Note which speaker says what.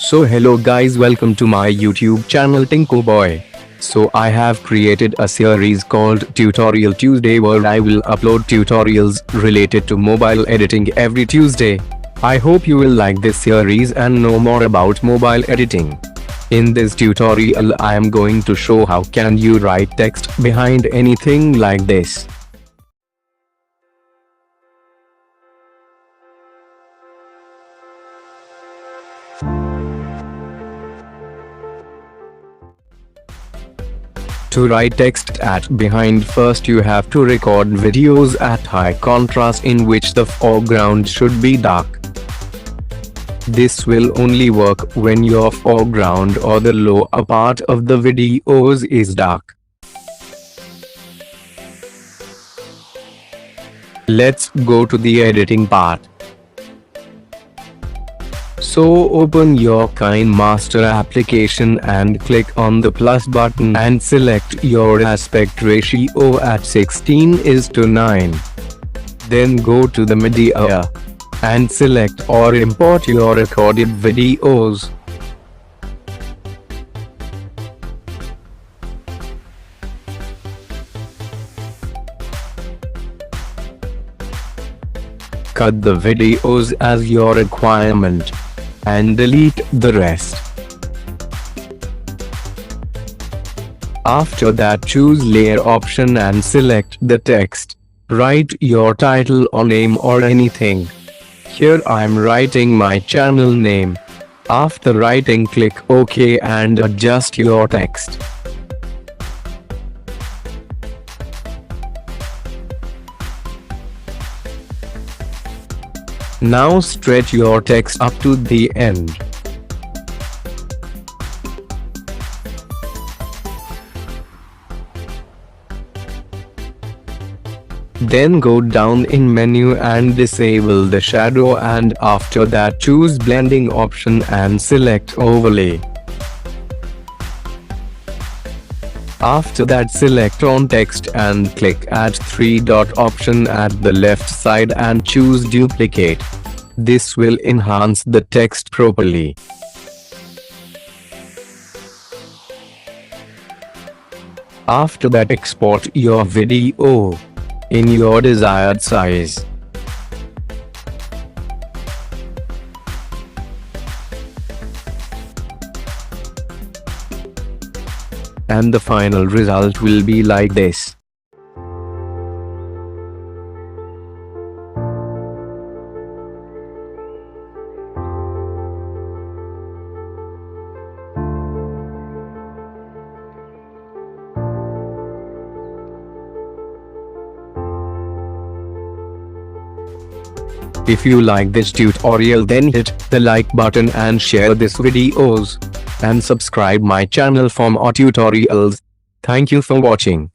Speaker 1: So hello guys, welcome to my YouTube channel Tinkuboy. So I have created a series called Tutorial Tuesday where I will upload tutorials related to mobile editing every Tuesday. I hope you will like this series and know more about mobile editing. In this tutorial I am going to show how can you write text behind anything like this. To write text at behind, first you have to record videos at high contrast in which the foreground should be dark. This will only work when your foreground or the lower part of the videos is dark. Let's go to the editing part. So open your Kinemaster application and click on the plus button and select your aspect ratio at 16:9. Then go to the media and select or import your recorded videos. Cut the videos as your requirement and delete the rest. After that, choose layer option and select the text. Write your title or name or anything. Here I am writing my channel name. After writing, click OK and adjust your text. Now stretch your text up to the end. Then go down in menu and disable the shadow, and after that choose blending option and select overlay. After that select on text and click add three-dot option at the left side and choose duplicate. This will enhance the text properly. After that export your video in your desired size. And the final result will be like this. If you like this tutorial, then hit the like button and share this videos. And subscribe my channel for more tutorials. Thank you for watching.